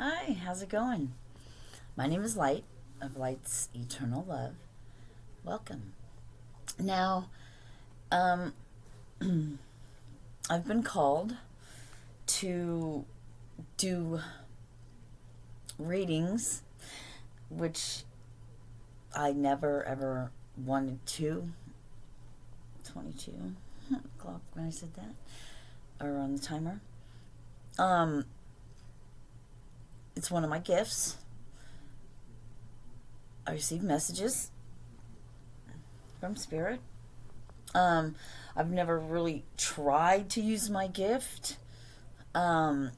Hi, how's it going? My name is Light of Light's Eternal Love. Welcome. Now, um, I've been called to do readings, which I never ever wanted to. 22 o'clock when I said that, or on the timer. Um, it's one of my gifts. I receive messages from Spirit. I've never really tried to use my gift. Um,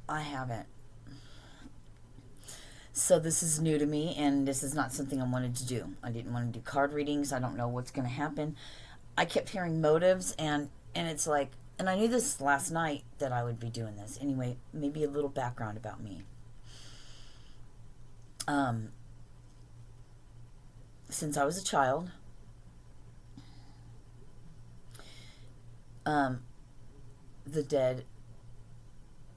I haven't. So this is new to me, and this is not something I wanted to do. I didn't want to do card readings. I don't know what's going to happen. I kept hearing motives, and it's like, and I knew this last night that I would be doing this. Anyway, maybe a little background about me. Um, since I was a child, um, the dead,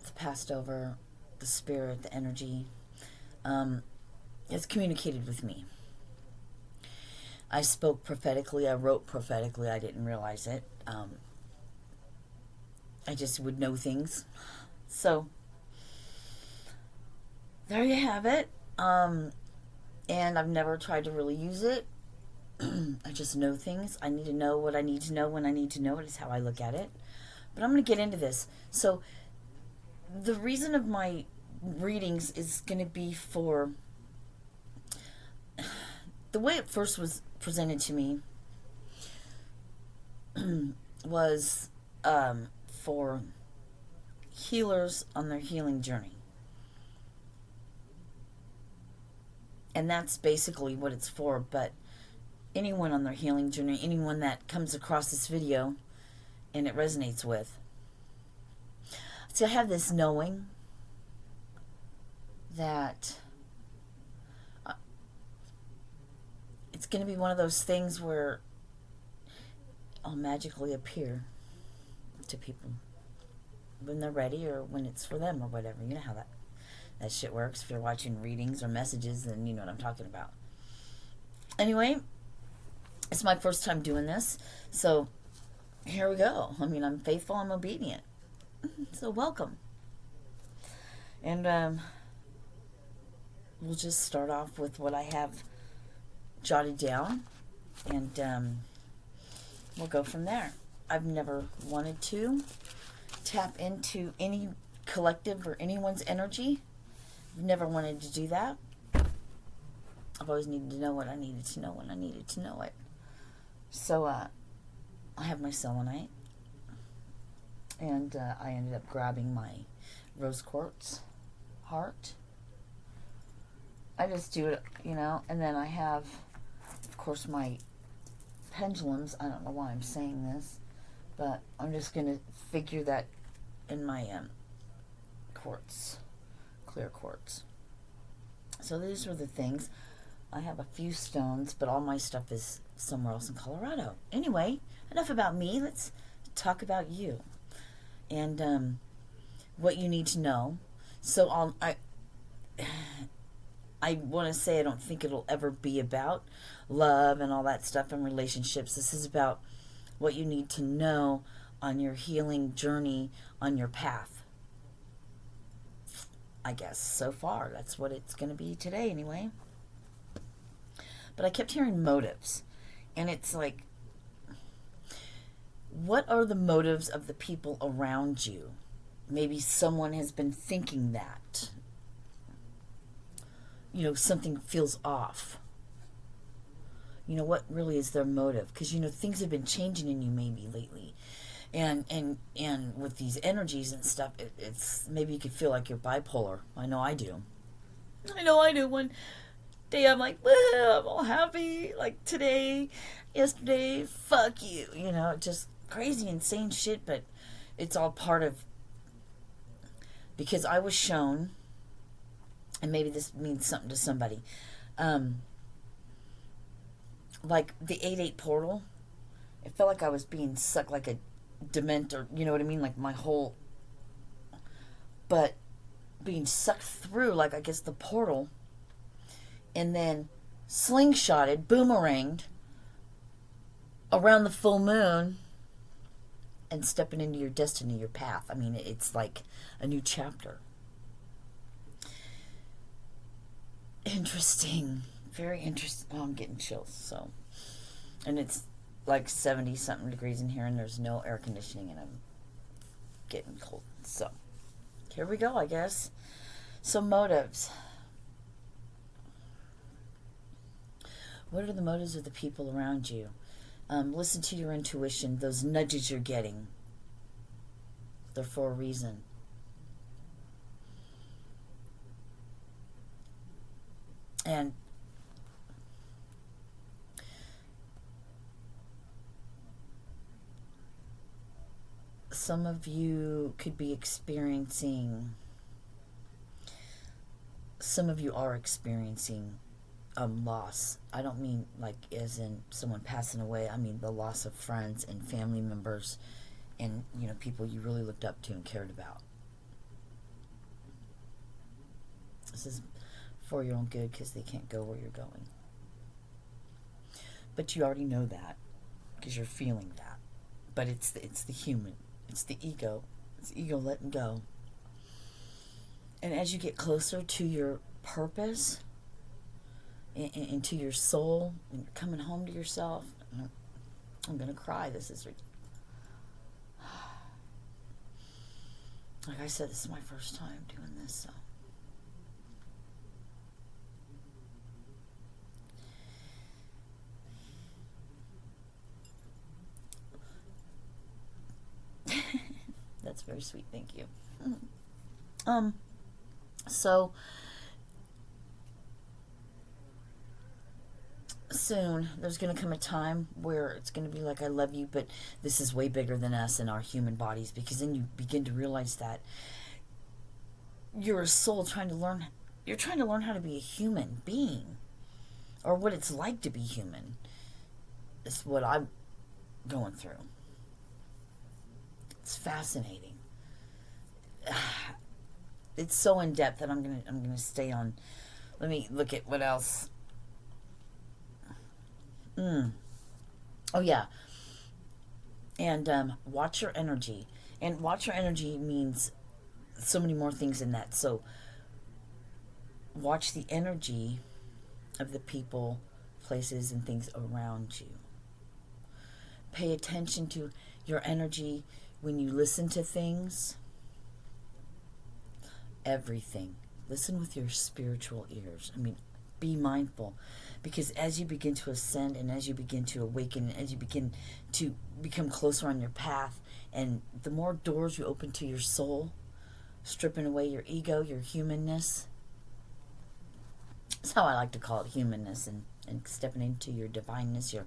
the passed over, the spirit, the energy, has communicated with me. I spoke prophetically. I wrote prophetically. I didn't realize it. I just would know things. So there you have it. And I've never tried to really use it. I just know things. I need to know what I need to know when I need to know it, is how I look at it. But I'm going to get into this. So the reason of my readings is going to be for the way it first was presented to me was for healers on their healing journey. And that's basically what it's for. But anyone on their healing journey, anyone that comes across this video and it resonates with. So I have this knowing that it's going to be one of those things where I'll magically appear to people when they're ready, or when it's for them, or whatever. You know how that shit works. If you're watching readings or messages, then you know what I'm talking about. Anyway, it's my first time doing this, so here we go. I mean, I'm faithful, I'm obedient. So welcome. And we'll just start off with what I have jotted down, and we'll go from there. I've never wanted to tap into any collective or anyone's energy. I've never wanted to do that. I've always needed to know what I needed to know when I needed to know it. So I have my selenite, and I ended up grabbing my rose quartz heart. I just do it, and then I have, of course, my pendulums. I don't know why I'm saying this, but I'm just going to figure that in my quartz, clear quartz. So these are the things. I have a few stones, but all my stuff is somewhere else in Colorado. Anyway, enough about me. Let's talk about you and what you need to know. So I want to say I don't think it'll ever be about love and all that stuff and relationships. This is about what you need to know on your healing journey, on your path. I guess so far that's what it's going to be today anyway. But I kept hearing motives, and it's like, what are the motives of the people around you? Maybe someone has been thinking that. Something feels off. What really is their motive? Because, things have been changing in you maybe lately. And with these energies and stuff, it's maybe you could feel like you're bipolar. I know I do. One day I'm like, well, I'm all happy. Like today, yesterday, fuck you. Just crazy, insane shit. But it's all part of, because I was shown, and maybe this means something to somebody, like the 8-8 portal. It felt like I was being sucked like a dementor, you know what I mean? Like my whole, but being sucked through, like I guess the portal, and then slingshotted, boomeranged around the full moon and stepping into your destiny, your path. I mean, it's like a new chapter. Interesting. Very interesting. Oh, I'm getting chills. So, and it's like 70 something degrees in here, and there's no air conditioning, and I'm getting cold. So, here we go, I guess. So, motives. What are the motives of the people around you? Listen to your intuition. Those nudges you're getting, they're for a reason. And some of you could be experiencing, some of you are experiencing loss. I don't mean like as in someone passing away. I mean the loss of friends and family members and, you know, people you really looked up to and cared about. This is for your own good because they can't go where you're going. But you already know that because you're feeling that. But it's the human. It's the ego. It's the ego letting go. And as you get closer to your purpose and to your soul, and you're coming home to yourself, I'm going to cry. This is... Like I said, this is my first time doing this, so... That's very sweet, thank you. So soon there's going to come a time where it's going to be like, I love you, but this is way bigger than us and our human bodies, because then you begin to realize that you're a soul trying to learn how to be a human being, or what it's like to be human. It's what I'm going through. It's fascinating. It's so in depth that I'm gonna stay on. Let me look at what else. Oh yeah. And watch your energy. And watch your energy means so many more things than that. So watch the energy of the people, places, and things around you. Pay attention to your energy when you listen to things. Everything. Listen with your spiritual ears. I mean, be mindful. Because as you begin to ascend and as you begin to awaken, and as you begin to become closer on your path, and the more doors you open to your soul, stripping away your ego, your humanness. That's how I like to call it, humanness, and stepping into your divineness, your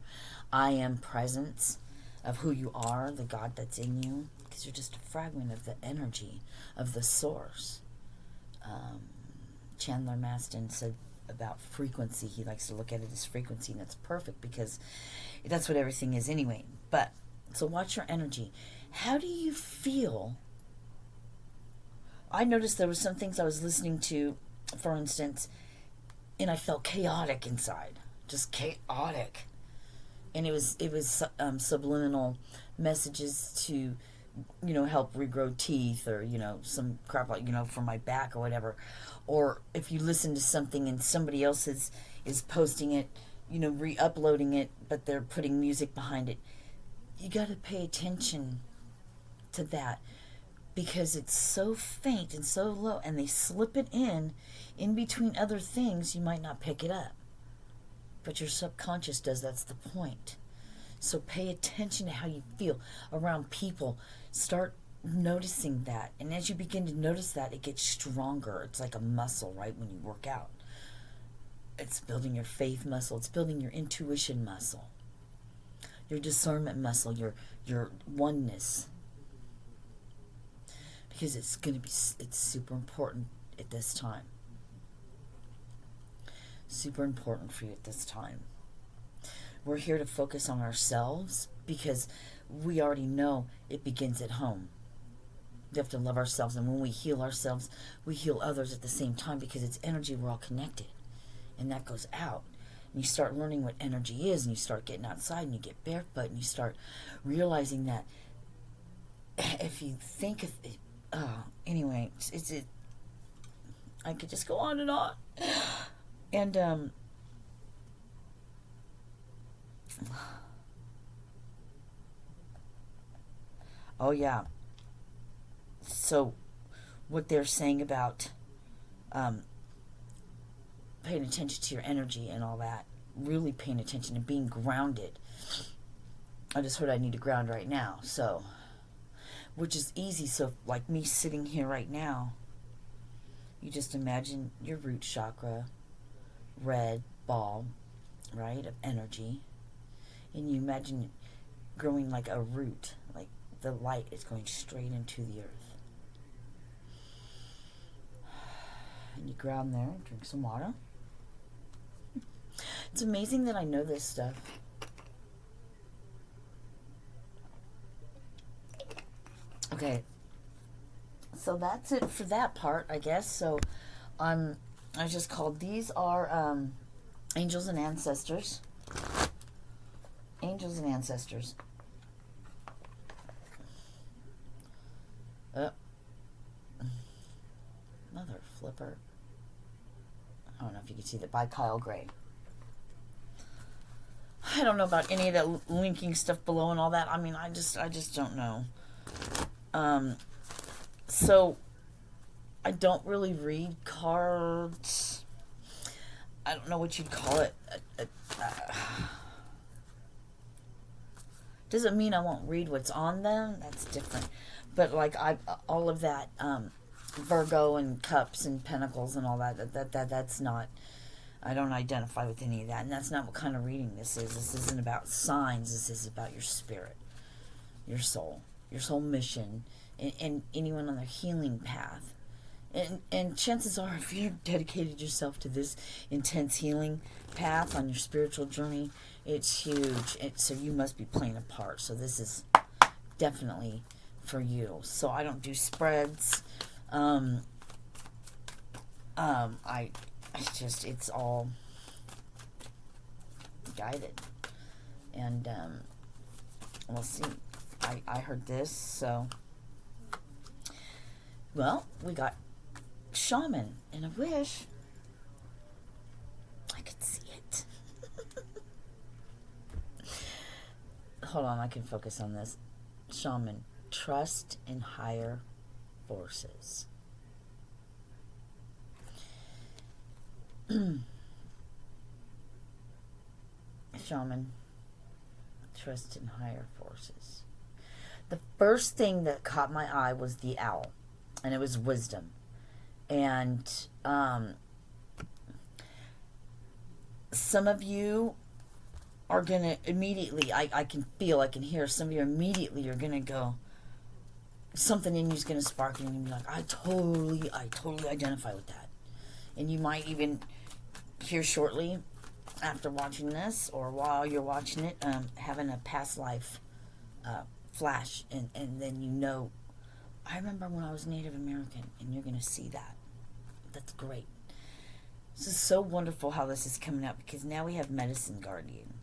I am presence of who you are, the God that's in you, because you're just a fragment of the energy of the source. Chandler Maston said about frequency, he likes to look at it as frequency, and that's perfect because that's what everything is anyway. But so watch your energy. How do you feel? I noticed there was some things I was listening to, for instance, and I felt chaotic inside, just chaotic. And it was subliminal messages to, help regrow teeth, or, some crap like, for my back or whatever. Or if you listen to something and somebody else is posting it, re-uploading it, but they're putting music behind it. You got to pay attention to that, because it's so faint and so low, and they slip it in between other things. You might not pick it up, but your subconscious does. That's the point. So pay attention to how you feel around people. Start noticing that. And as you begin to notice that, it gets stronger. It's like a muscle, right, when you work out. It's building your faith muscle. It's building your intuition muscle, your discernment muscle, your oneness. Because it's super important at this time. Super important for you at this time. We're here to focus on ourselves, because we already know it begins at home. We have to love ourselves. And when we heal ourselves, we heal others at the same time, because it's energy. We're all connected. And that goes out. And you start learning what energy is, and you start getting outside, and you get barefoot, and you start realizing that if you think of it, anyway, I could just go on and on. And, oh yeah. So what they're saying about paying attention to your energy and all that, really paying attention and being grounded. I just heard I need to ground right now, so, which is easy. So like me sitting here right now, you just imagine your root chakra, red ball, right, of energy, and you imagine it growing like a root, like the light is going straight into the earth. And you ground there, drink some water. It's amazing that I know this stuff. Okay, so that's it for that part, I guess. So I just called, these are angels and ancestors. Angels and ancestors. Mother flipper. I don't know if you can see that, by Kyle Gray. I don't know about any of that linking stuff below and all that. I mean, I just don't know. So I don't really read cards. I don't know what you'd call it. Doesn't mean I won't read what's on them. That's different. But like all of that Virgo and cups and pentacles and all that's not. I don't identify with any of that, and that's not what kind of reading this is. This isn't about signs. This is about your spirit, your soul mission, and anyone on their healing path. And chances are, if you dedicated yourself to this intense healing path on your spiritual journey, it's huge. So you must be playing a part. So this is definitely for you. So I don't do spreads. It's all guided. And we'll see. I heard this, so. Well, we got shaman, and I wish I could see it. Hold on, I can focus on this. Shaman, trust in higher forces. Shaman, trust in higher forces. The first thing that caught my eye was the owl, and it was wisdom. And some of you are going to immediately, I can hear some of you immediately are going to go, something in you is going to spark, and you're going to be like, I totally identify with that. And you might even hear shortly after watching this, or while you're watching it, having a past life flash, and then you know, I remember when I was Native American, and you're going to see that. That's great. This is so wonderful how this is coming up, because now we have Medicine Guardian.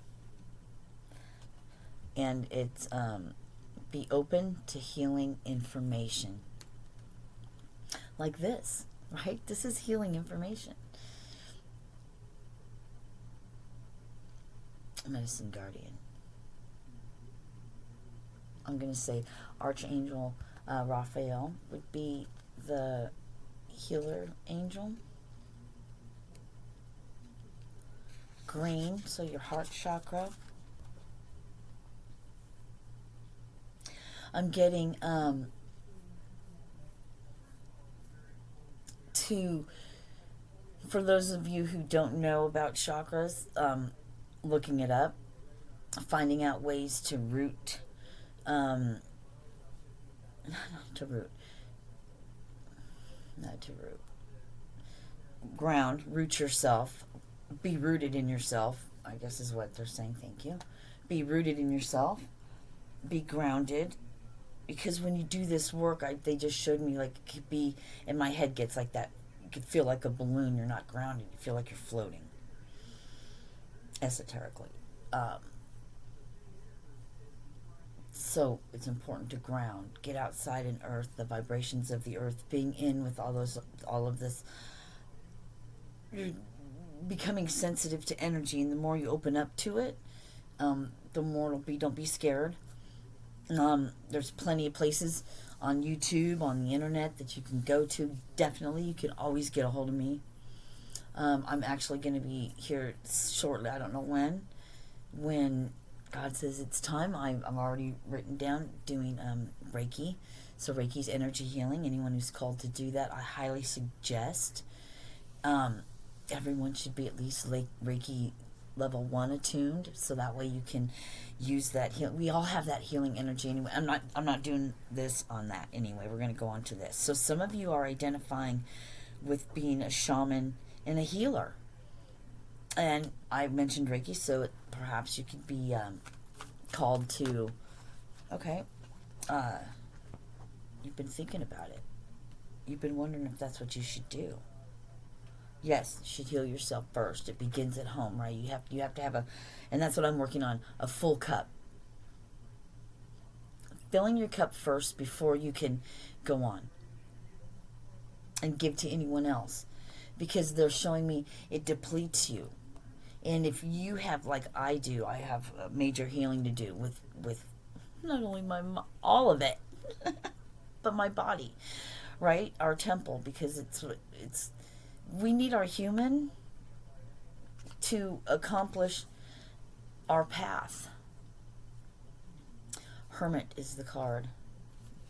And it's be open to healing information. Like this, right? This is healing information. Medicine Guardian. I'm going to say Archangel Raphael would be the healer angel. Green, so your heart chakra. I'm getting for those of you who don't know about chakras, looking it up, finding out ways to root, root yourself, be rooted in yourself, I guess is what they're saying. Thank you. Be rooted in yourself, be grounded, because when you do this work, they just showed me, like, it could be, and my head gets like that. You could feel like a balloon. You're not grounded. You feel like you're floating. Esoterically. So it's important to ground, get outside in earth, the vibrations of the earth, being in with all of this. You're becoming sensitive to energy, and the more you open up to it, the more it'll be. Don't be scared. There's plenty of places on YouTube, on the internet that you can go to. Definitely, you can always get a hold of me. I'm actually going to be here shortly. I don't know when God says it's time. I'm already written down doing Reiki. So Reiki's energy healing. Anyone who's called to do that, I highly suggest. Everyone should be at least Reiki level 1 attuned, so that way you can use that heal. We all have that healing energy anyway. I'm not doing this on that anyway. We're going to go on to this. So some of you are identifying with being a shaman and a healer, and I mentioned Reiki, so perhaps you could be called to. Okay, you've been thinking about it. You've been wondering if that's what you should do. Yes, you should heal yourself first. It begins at home, right? You have to have and that's what I'm working on, a full cup. Filling your cup first before you can go on and give to anyone else, because they're showing me it depletes you. And if you have, like I do, I have a major healing to do with not only all of it, but my body, right? Our temple, because we need our human to accomplish our path. Hermit is the card.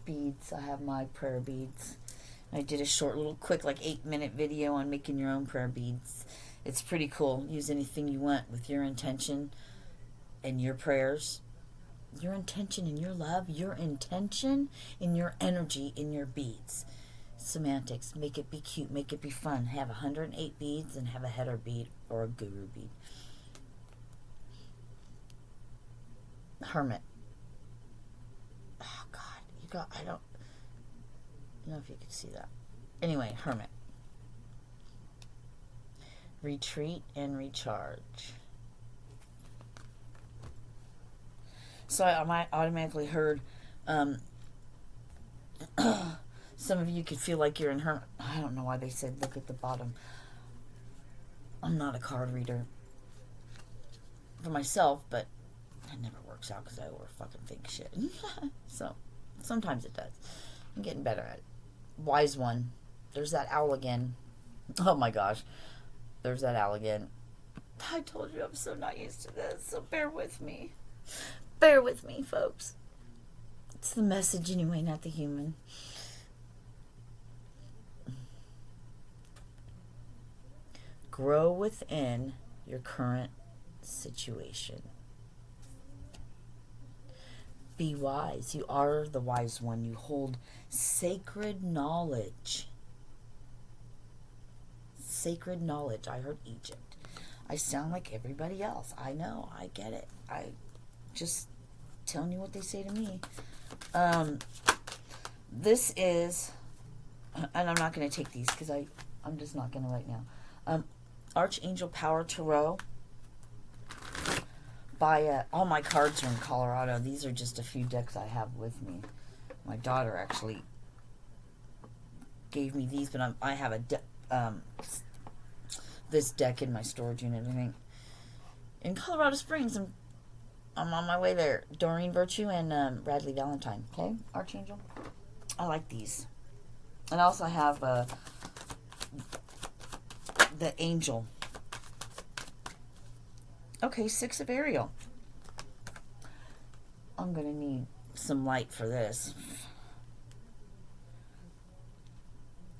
Beads. I have my prayer beads. I did a short little quick, like 8-minute video on making your own prayer beads. It's pretty cool. Use anything you want with your intention and your prayers. Your intention and your love. Your intention and your energy in your beads. Semantics. Make it be cute. Make it be fun. Have 108 beads and have a header bead or a guru bead. Hermit. Oh, God. I don't know if you could see that. Anyway, Hermit. Retreat and recharge. So I might automatically heard some of you could feel like you're in hermit. I don't know why they said look at the bottom. I'm not a card reader for myself, but it never works out because I fucking think shit. So sometimes it does. I'm getting better at it. Wise one. There's that owl again. Oh my gosh. There's that owl again. I told you I'm so not used to this, so bear with me. Bear with me, folks. It's the message anyway, not the human. Grow within your current situation. Be wise. You are the wise one. You hold sacred knowledge. Sacred knowledge. I heard Egypt. I sound like everybody else. I know. I get it. I just telling you what they say to me. This is, and I'm not going to take these because I'm just not going to right now. Archangel Power Tarot by all my cards are in Colorado. These are just a few decks I have with me. My daughter actually gave me these, but I have this deck in my storage unit, I think. In Colorado Springs, I'm on my way there. Doreen Virtue and Bradley Valentine. Okay, Archangel. I like these. And I also have the Angel. Okay, 6 of Ariel. I'm going to need some light for this.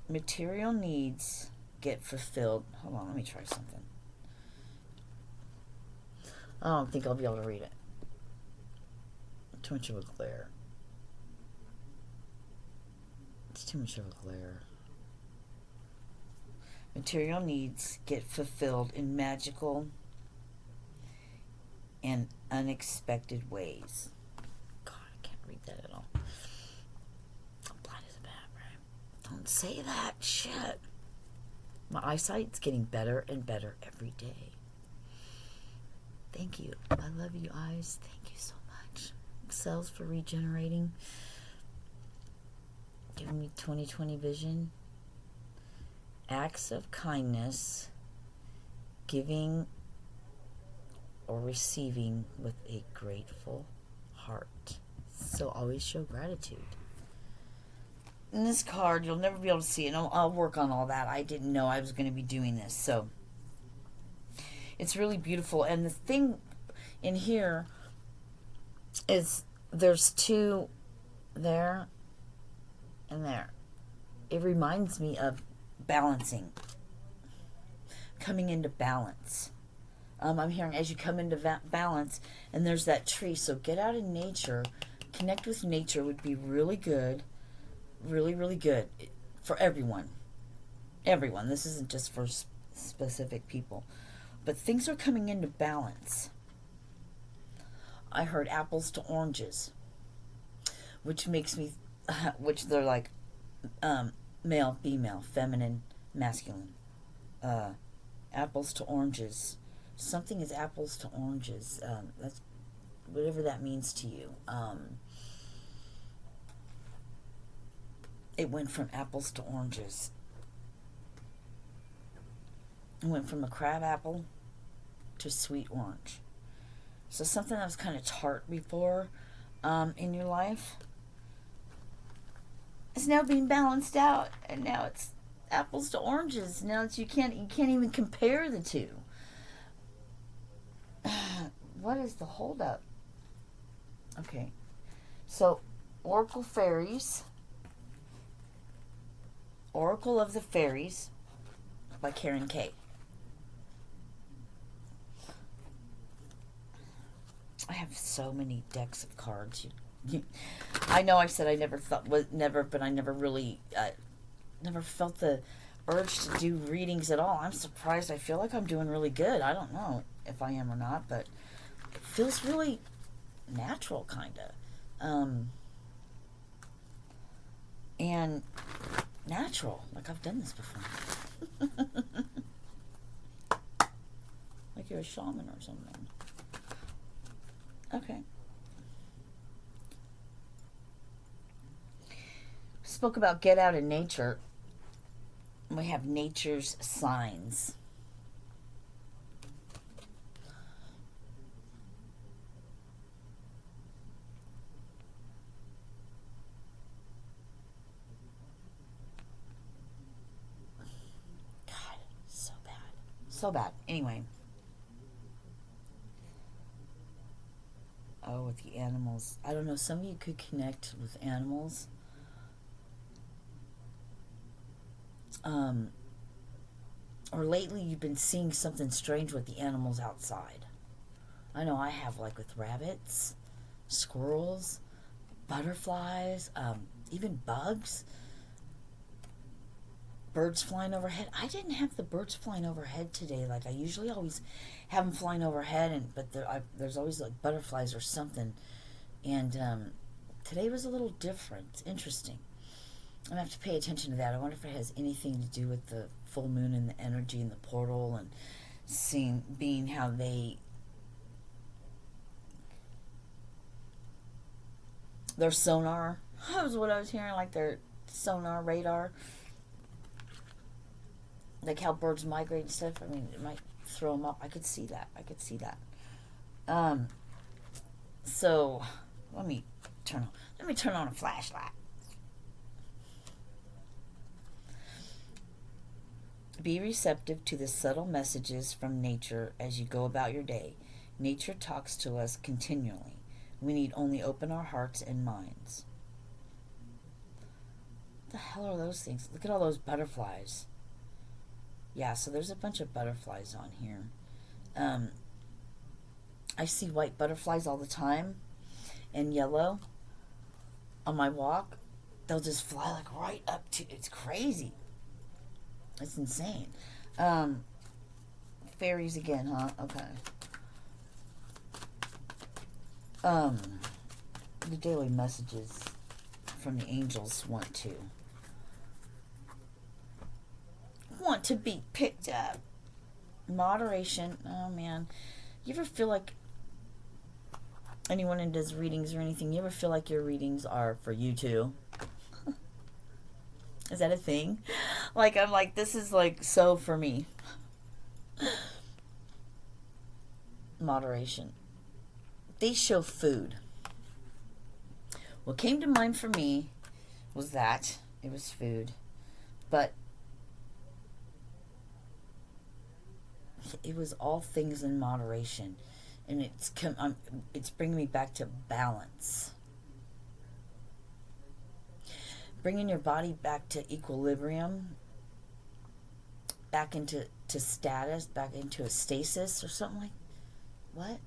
Material needs get fulfilled. Hold on, let me try something. I don't think I'll be able to read it. Too much of a glare. It's too much of a glare. Material needs get fulfilled in magical and unexpected ways. God, I can't read that at all. Don't say that. Shit. My eyesight's getting better and better every day. Thank you. I love you, eyes. Thank you so much. Cells for regenerating. Giving me 20/20 vision. Acts of kindness. Giving or receiving with a grateful heart. So always show gratitude. In this card, you'll never be able to see it. I'll work on all that. I didn't know I was going to be doing this. So it's really beautiful. And the thing in here is there's two there and there. It reminds me of balancing. Coming into balance. I'm hearing as you come into balance, and there's that tree. So get out in nature. Connect with nature would be really good. Really, really good for everyone. Everyone. This isn't just for specific people. But things are coming into balance. I heard apples to oranges, which makes me, which they're like male, female, feminine, masculine. Apples to oranges. Something is apples to oranges. That's whatever that means to you. It went from apples to oranges. It went from a crab apple to sweet orange. So something that was kind of tart before in your life is now being balanced out, and now it's apples to oranges. Now it's you can't even compare the two. What is the holdup? Okay, so Oracle Fairies. Oracle of the Fairies by Karen K. I have so many decks of cards. I know I said I never thought was never, but I never really never felt the urge to do readings at all. I'm surprised. I feel like I'm doing really good. I don't know if I am or not, but it feels really natural, kind of, and natural, like I've done this before. Like you're a shaman or something. Okay. Spoke about get out in nature. We have nature's signs. So bad. Anyway. Oh, with the animals. I don't know. Some of you could connect with animals. Or lately you've been seeing something strange with the animals outside. I know I have, like with rabbits, squirrels, butterflies, even bugs. Birds flying overhead. I didn't have the birds flying overhead today. Like I usually always have them flying overhead, but there's always like butterflies or something. And today was a little different. It's interesting. I'm going to have to pay attention to that. I wonder if it has anything to do with the full moon and the energy and the portal and being how their sonar. That was what I was hearing, like their sonar radar. Like how birds migrate and stuff. I mean, it might throw them up. I could see that. So let me turn on a flashlight. Be receptive to the subtle messages from nature as you go about your day. Nature talks to us continually. We need only open our hearts and minds. What the hell are those things? Look at all those butterflies. Yeah, so there's a bunch of butterflies on here. I see white butterflies all the time and yellow on my walk. They'll just fly like right up to, it's crazy. It's insane. Fairies again, huh? Okay. The daily messages from the angels want to not to be picked up. Moderation. Oh, man. You ever feel like anyone who does readings or anything, you ever feel like your readings are for you too? Is that a thing? Like, I'm like, this is like so for me. Moderation. They show food. What came to mind for me was that it was food, but it was all things in moderation, and it's bringing me back to balance, bringing your body back to equilibrium, back into status, back into a stasis or something like what?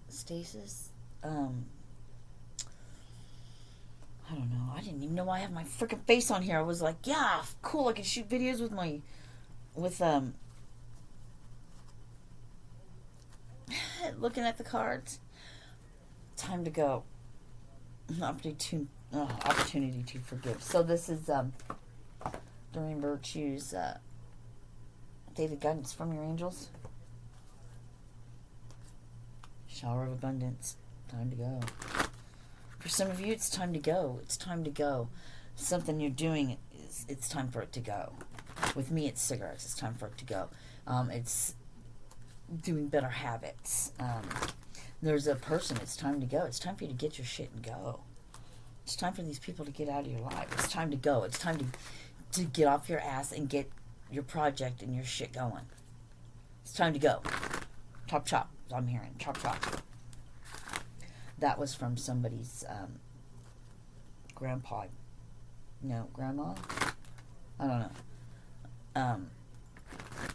Stasis? I don't know. I didn't even know I have my freaking face on here. I was like, yeah, cool. I can shoot videos with looking at the cards. Time to go. Opportunity to forgive. So this is Doreen Virtue's daily guidance from your angels. Shower of abundance. Time to go. For some of you, it's time to go. It's time to go. Something you're doing, it's time for it to go. With me, it's cigarettes. It's time for it to go. It's doing better habits. There's a person, it's time to go. It's time for you to get your shit and go. It's time for these people to get out of your life. It's time to go. It's time to get off your ass and get your project and your shit going. It's time to go. Chop, chop. I'm hearing. Chop, chop. That was from somebody's grandpa. No, grandma? I don't know.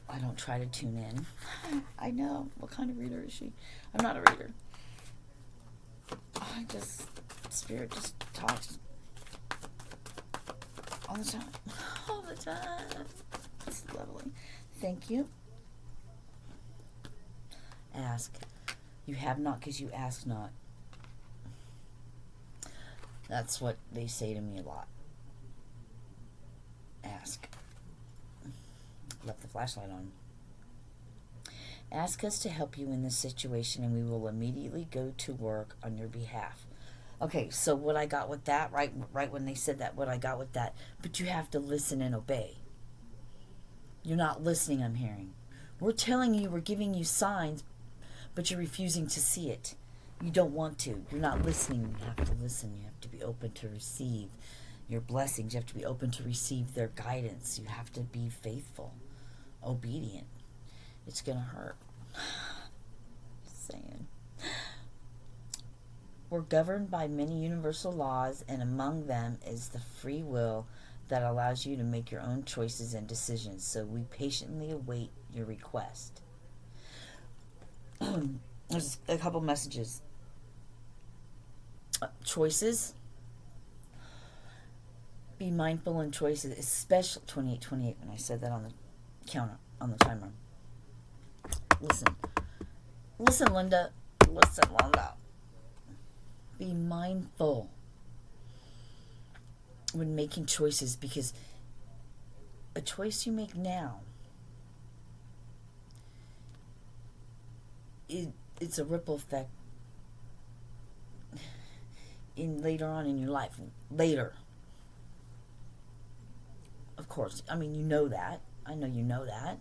I don't try to tune in. I know. What kind of reader is she? I'm not a reader. Spirit just talks all the time. All the time. It's lovely. Thank you. Ask. You have not because you ask not. That's what they say to me a lot. Ask. Left the flashlight on. Ask us to help you in this situation and we will immediately go to work on your behalf. Okay, so what I got with that, right when they said that, what I got with that, but you have to listen and obey. You're not listening, I'm hearing. We're telling you, we're giving you signs, but you're refusing to see it. You don't want to. You're not listening. You have to listen. You have to be open to receive your blessings. You have to be open to receive their guidance. You have to be faithful, obedient. It's going to hurt. Just saying. We're governed by many universal laws, and among them is the free will that allows you to make your own choices and decisions. So we patiently await your request. There's a couple messages. Choices. Be mindful in choices, especially 2828 when I said that on the counter, on the timer. Listen, Linda. Listen, Linda. Be mindful when making choices, because a choice you make now, it's a ripple effect in later on in your life. Later. Of course. I mean, you know that. I know you know that.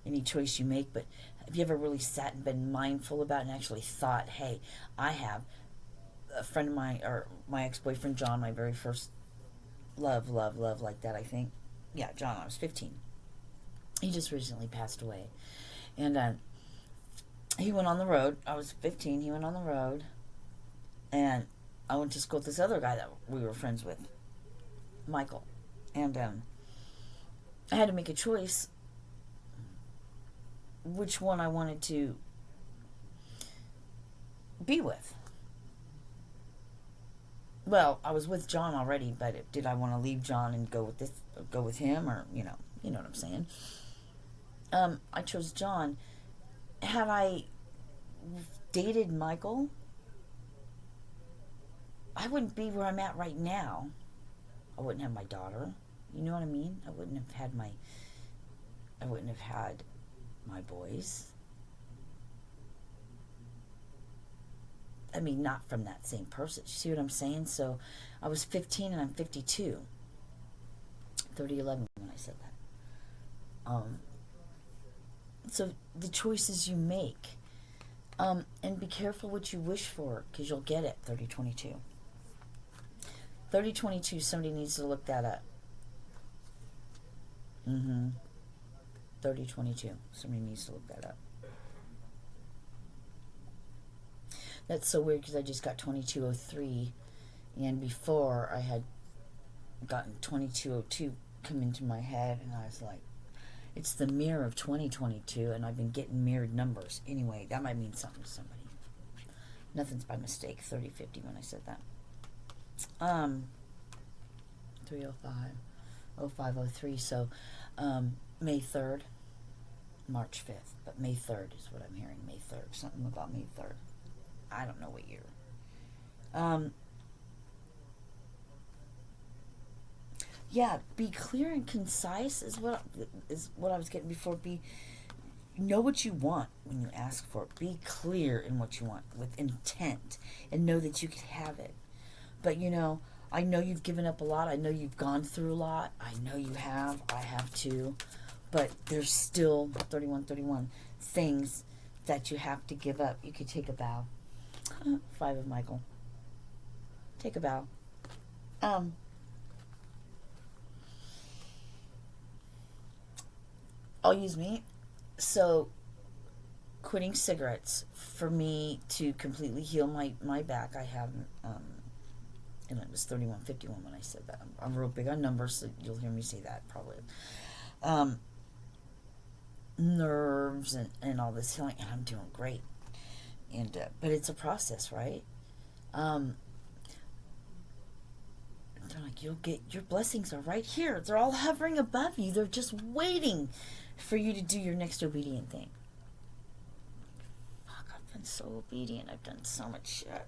Any choice you make, but have you ever really sat and been mindful about and actually thought, hey, I have a friend of mine, or my ex-boyfriend John, my very first love like that, I think. Yeah, John, I was 15. He just recently passed away. And he went on the road. I was 15. He went on the road. And I went to school with this other guy that we were friends with, Michael. And I had to make a choice which one I wanted to be with. Well, I was with John already, but did I want to leave John and go with him, or you know what I'm saying? I chose John. Had I dated Michael, I wouldn't be where I'm at right now. I wouldn't have my daughter. You know what I mean? I wouldn't have had my I wouldn't have had my boys. I mean, not from that same person. You see what I'm saying? So I was 15 and I'm 52. 30-11 when I said that. So the choices you make. And be careful what you wish for, because you'll get it. 3022. 3022, somebody needs to look that up. 3022. Somebody needs to look that up. That's so weird because I just got 2203, and before I had gotten 2202 come into my head, and I was like, it's the mirror of 2022, and I've been getting mirrored numbers. Anyway, that might mean something to somebody. Nothing's by mistake. 3050 when I said that. 305, 0503. So May 3rd, March 5th, but May 3rd is what I'm hearing. May 3rd. Something about May 3rd. I don't know what year. Yeah, be clear and concise is what I was getting before. Know what you want when you ask for it. Be clear in what you want with intent, and know that you can have it. But I know you've given up a lot. I know you've gone through a lot. I know you have. I have too. But there's still 3131 things that you have to give up. You could take a bow. 5 of Michael. Take a bow. I'll use me. So, quitting cigarettes, for me to completely heal my back, I have, and it was 3151 when I said that. I'm real big on numbers, so you'll hear me say that probably. Nerves and all this healing, and I'm doing great. And but it's a process, right? They're like, you'll get, your blessings are right here. They're all hovering above you. They're just waiting for you to do your next obedient thing. Fuck, I've been so obedient. I've done so much shit.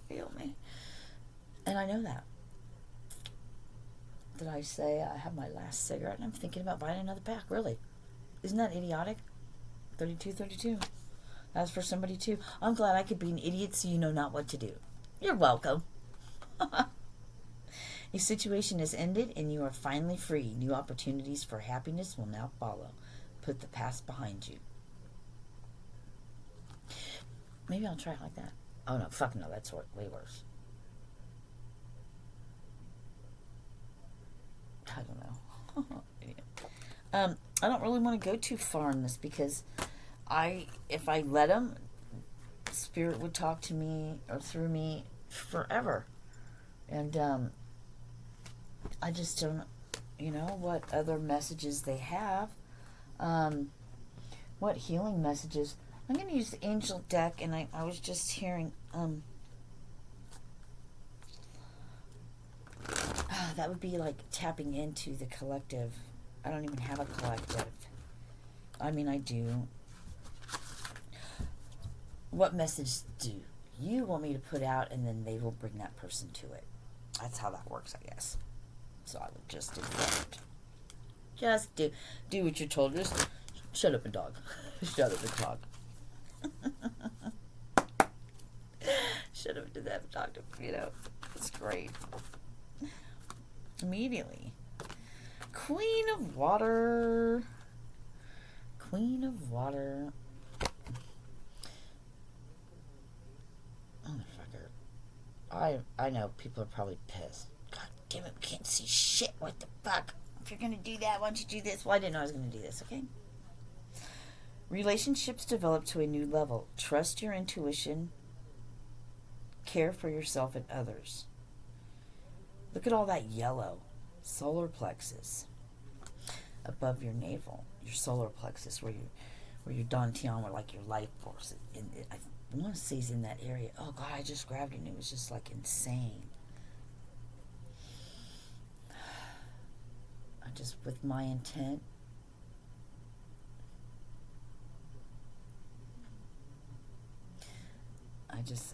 Feel me. And I know that. Did I say I have my last cigarette and I'm thinking about buying another pack? Really? Isn't that idiotic? 3232. That's for somebody too. I'm glad I could be an idiot so you know not what to do. You're welcome. Your situation has ended and you are finally free. New opportunities for happiness will now follow. Put the past behind you. Maybe I'll try it like that. Oh no, fuck no, that's way worse. I don't know. I don't really want to go too far in this because if I let him, Spirit would talk to me or through me forever. And I just don't, what other messages they have. What healing messages. I'm going to use the angel deck, and I was just hearing, that would be like tapping into the collective. I don't even have a collective. I mean, I do. What message do you want me to put out, and then they will bring that person to it. That's how that works, I guess. So I would just do that. Just do what you're told. Just shut up and dog. Shut up and talk. Shut up and that talk to it's great. Immediately. Queen of Water. Queen of Water. Motherfucker. I know people are probably pissed. God damn it, we can't see shit. What the fuck? If you're gonna do that, why don't you do this? Well, I didn't know I was gonna do this, okay? Relationships develop to a new level. Trust your intuition. Care for yourself and others. Look at all that yellow. Solar plexus. Above your navel. Your solar plexus, where your dantian, where like your life force. I want to say is in that area. Oh God, I just grabbed it and it was just like insane. I just, with my intent,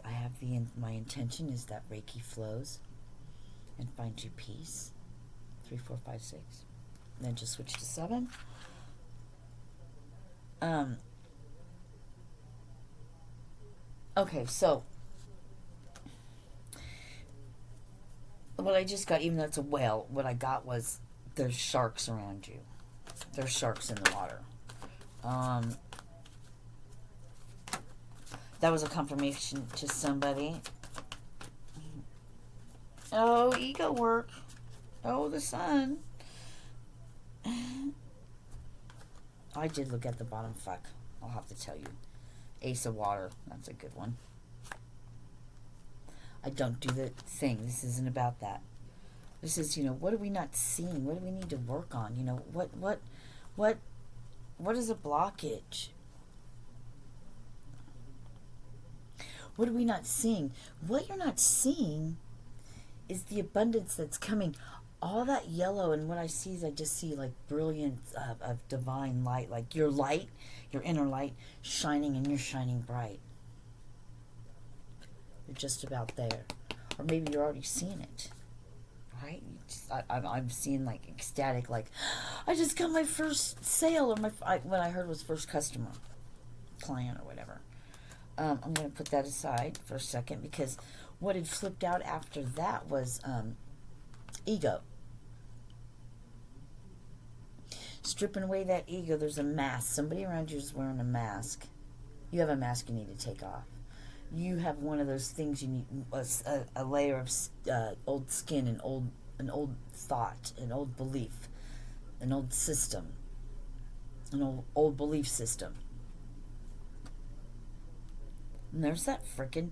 I have my intention is that Reiki flows and finds you peace. 3, 4, 5, 6. Then just switch to 7. Okay, so what I just got, even though it's a whale, what I got was there's sharks around you. There's sharks in the water. That was a confirmation to somebody. Oh, ego work. Oh, the sun. I did look at the bottom. Fuck. I'll have to tell you. Ace of water. That's a good one. I don't do the thing. This isn't about that. This is, what are we not seeing? What do we need to work on? What is a blockage? What are we not seeing? What you're not seeing is the abundance that's coming. All that yellow, and what I see is I just see like brilliance of divine light, like your light, your inner light, shining, and you're shining bright. You're just about there. Or maybe you're already seeing it. Right? I'm seeing like ecstatic, like, I just got my first sale, or what I heard was first customer, client, or whatever. I'm going to put that aside for a second, because what had flipped out after that was ego. Stripping away that ego, there's a mask. Somebody around you is wearing a mask. You have a mask you need to take off. You have one of those things you need, a layer of old skin, an old thought, an old belief, an old system, an old belief system. And there's that frickin'...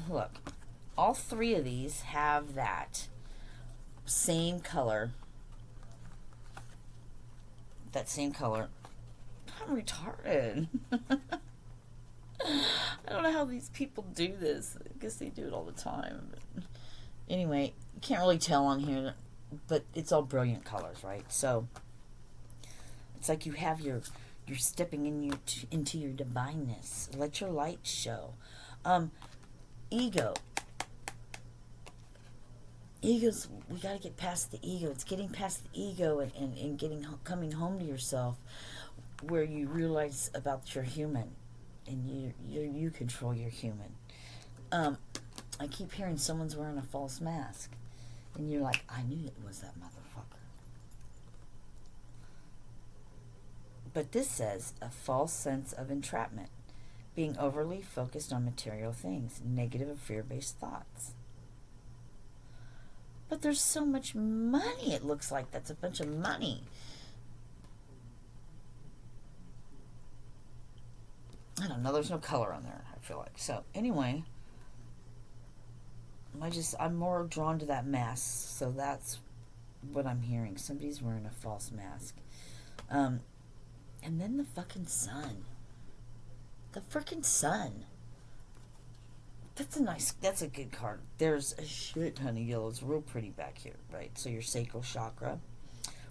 Look, all three of these have that same color. That same color. I'm retarded. I don't know how these people do this. I guess they do it all the time. But anyway, you can't really tell on here, but it's all brilliant colors, right? So it's like you have you're stepping into your divineness. Let your light show. Ego. Ego's, we got to get past the ego. It's getting past the ego and coming home to yourself, where you realize about your human, and you control your human. I keep hearing someone's wearing a false mask, and you're like, I knew it was that motherfucker. But this says a false sense of entrapment, being overly focused on material things, negative or fear-based thoughts. But there's so much money, it looks like. That's a bunch of money. I don't know, there's no color on there, I feel like. So, anyway, I'm more drawn to that mask, so that's what I'm hearing. Somebody's wearing a false mask. And then the fucking sun. The freaking sun. That's a good card. There's a shit ton of yellow. It's real pretty back here, right? So your sacral chakra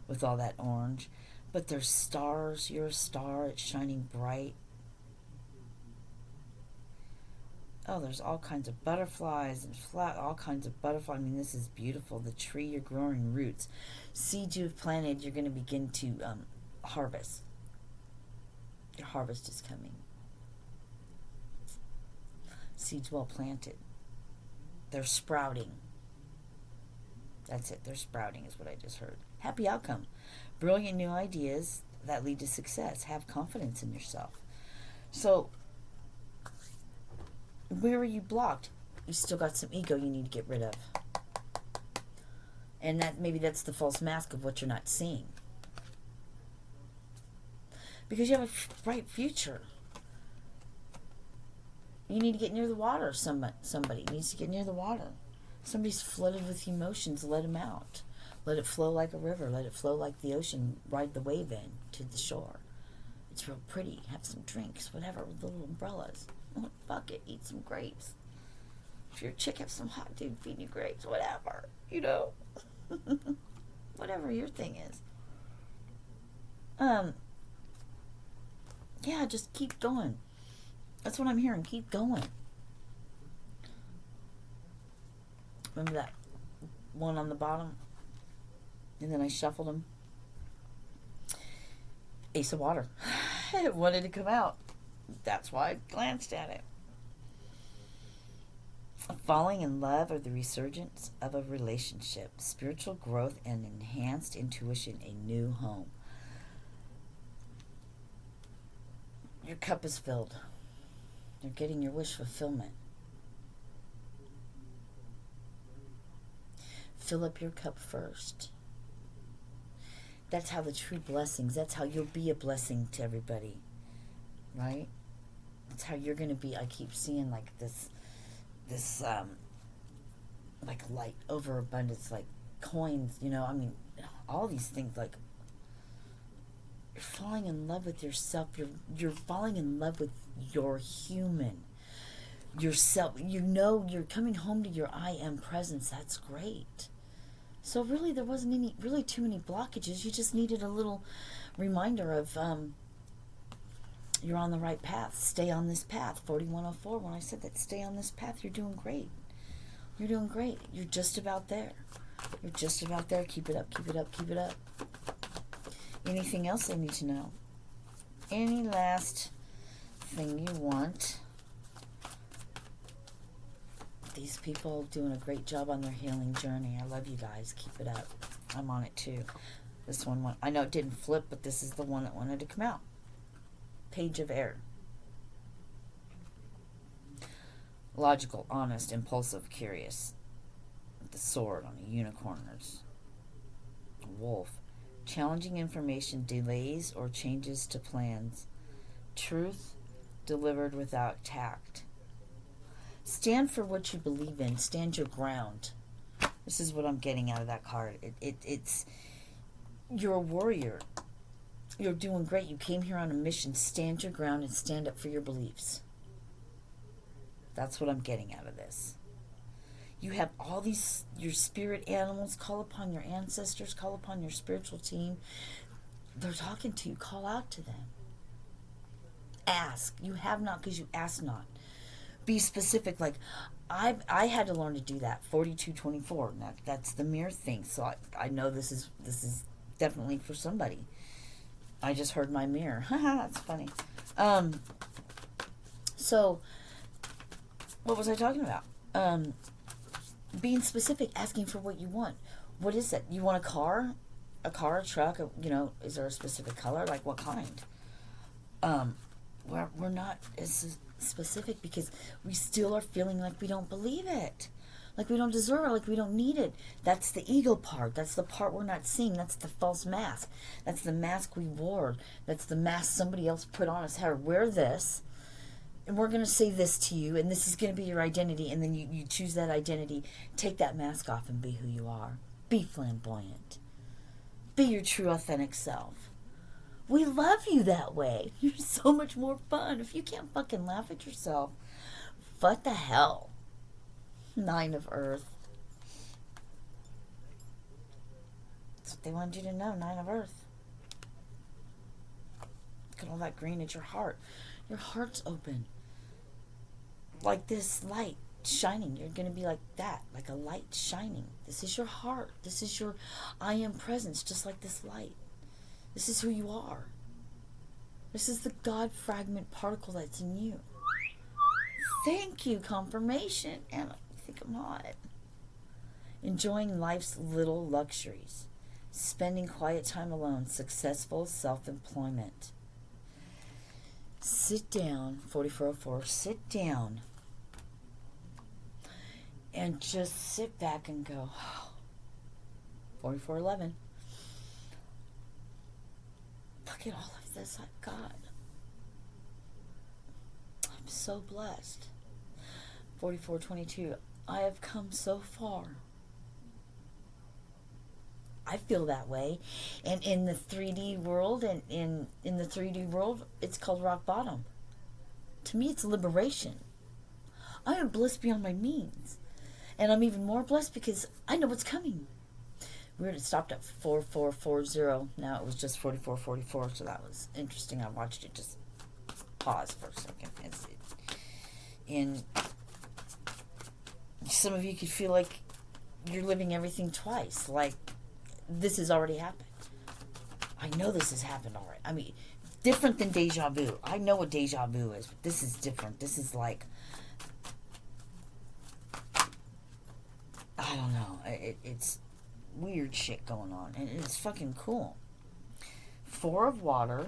with all that orange. But there's stars. You're a star. It's shining bright. Oh, there's all kinds of butterflies and all kinds of butterflies. I mean, this is beautiful. The tree, you're growing roots. Seeds you've planted, you're going to begin to harvest. Your harvest is coming. Seeds well planted. They're sprouting. That's it. They're sprouting is what I just heard. Happy outcome. Brilliant new ideas that lead to success. Have confidence in yourself. So, where are you blocked? You still got some ego you need to get rid of. And maybe that's the false mask of what you're not seeing. Because you have a bright future. You need to get near the water. Somebody needs to get near the water. Somebody's flooded with emotions. Let them out. Let it flow like a river. Let it flow like the ocean. Ride the wave in to the shore. It's real pretty. Have some drinks, whatever, with little umbrellas. Oh, fuck it. Eat some grapes. If you're a chick, have some hot dude feed you grapes. Whatever. Whatever your thing is. Yeah, just keep going. That's what I'm hearing. Keep going. Remember that one on the bottom? And then I shuffled them. Ace of water. It wanted to come out. That's why I glanced at it. Falling in love or the resurgence of a relationship, spiritual growth and enhanced intuition, a new home. Your cup is filled. You're getting your wish fulfillment. Fill up your cup first. That's how the true blessings, that's how you'll be a blessing to everybody, right? That's how you're going to be. I keep seeing like this like light overabundance, like coins, you know, I mean, all these things, like you're falling in love with yourself. You're falling in love with your human, yourself. You know, you're coming home to your I am presence. That's great. So really, there wasn't really too many blockages. You just needed a little reminder of you're on the right path. Stay on this path. 4104, when I said that, stay on this path, you're doing great. You're doing great. You're just about there. You're just about there. Keep it up, keep it up, keep it up. Anything else I need to know? Any last thing you want? These people doing a great job on their healing journey. I love you guys. Keep it up. I'm on it too. This one, I know it didn't flip, but this is the one that wanted to come out. Page of Air. Logical, honest, impulsive, curious. The sword on the unicorners. A wolf. Challenging information, delays or changes to plans. Truth delivered without tact. Stand for what you believe in. Stand your ground. This is what I'm getting out of that card. It's you're a warrior. You're doing great. You came here on a mission. Stand your ground and stand up for your beliefs. That's what I'm getting out of this. You have all these, your spirit animals. Call upon your ancestors. Call upon your spiritual team. They're talking to you. Call out to them. Ask. You have not because you ask not. Be specific. Like I had to learn to do that. 4224. That's the mirror thing. So I know this is definitely for somebody. I just heard my mirror. That's funny. So what was I talking about? Being specific, asking for what you want. What is it? You want a car, a truck? You know, is there a specific color? Like what kind? We're not as specific because we still are feeling like we don't believe it, like we don't deserve it, like we don't need it. That's the ego part. That's the part we're not seeing. That's the false mask. That's the mask we wore. That's the mask somebody else put on us. How to wear this, and we're going to say this to you, and this is going to be your identity, and then you choose that identity. Take that mask off and be who you are. Be flamboyant. Be your true authentic self. We love you that way. You're so much more fun. If you can't fucking laugh at yourself, what the hell? 9 of Earth. That's what they wanted you to know, 9 of Earth. Look at all that green at your heart. Your heart's open. Like this light shining. You're going to be like that, like a light shining. This is your heart. This is your I am presence, just like this light. This is who you are. This is the God fragment particle that's in you. Thank you, confirmation. And I think I'm hot. Enjoying life's little luxuries. Spending quiet time alone. Successful self-employment. Sit down, 4404, sit down. And just sit back and go, 4411. Look at all of this I've got. I'm so blessed. 4422. I have come so far. I feel that way. And in the 3D world, and in the 3D world, it's called rock bottom. To me, it's liberation. I am blessed beyond my means. And I'm even more blessed because I know what's coming. We were stopped at 4440. Now it was just 4444, so that was interesting. I watched it just pause for a second. And some of you could feel like you're living everything twice. Like this has already happened. I know this has happened already. I mean, different than deja vu. I know what deja vu is, but this is different. This is like, I don't know. It's weird shit going on, and it's fucking cool. 4 of water,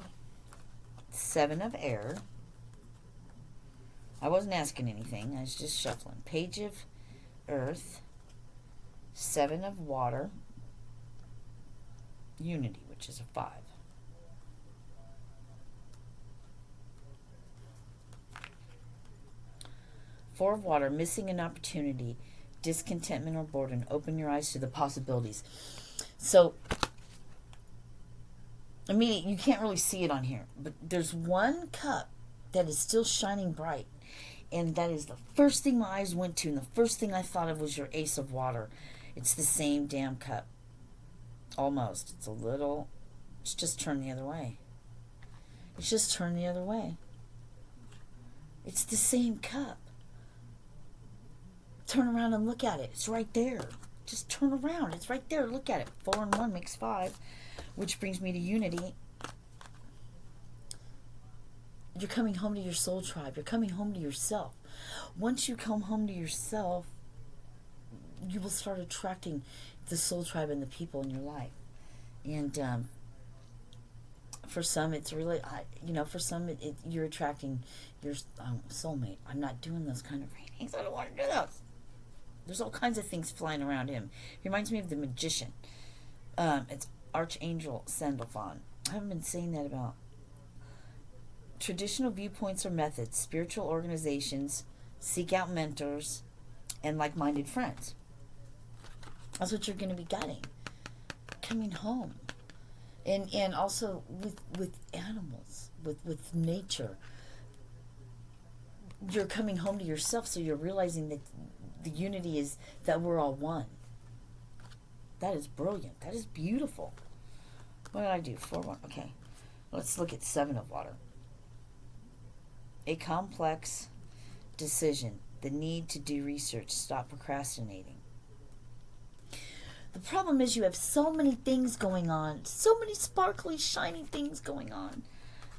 7 of air. I wasn't asking anything. I was just shuffling. Page of earth, 7 of water, unity, which is a 5. Four of water, missing an opportunity, discontentment or boredom. Open your eyes to the possibilities. So, I mean, you can't really see it on here, but there's one cup that is still shining bright. And that is the first thing my eyes went to, and the first thing I thought of was your ace of water. It's the same damn cup. Almost. It's just turned the other way. It's just turned the other way. It's the same cup. Turn around and look at it. It's right there. Just turn around. It's right there. Look at it. 4 and 1 makes 5, which brings me to unity. You're coming home to your soul tribe. You're coming home to yourself. Once you come home to yourself, you will start attracting the soul tribe and the people in your life. And for some, it's really, for some, you're attracting your soulmate. I'm not doing those kind of readings. I don't want to do those. There's all kinds of things flying around him. He reminds me of the magician. It's Archangel Sandalphon. I haven't been saying that about traditional viewpoints or methods. Spiritual organizations seek out mentors and like-minded friends. That's what you're going to be getting. Coming home. And also with animals, with nature. You're coming home to yourself, so you're realizing that the unity is that we're all one. That is brilliant. That is beautiful. What did I do? 4, 1. Okay. Let's look at 7 of water. A complex decision. The need to do research. Stop procrastinating. The problem is you have so many things going on. So many sparkly, shiny things going on.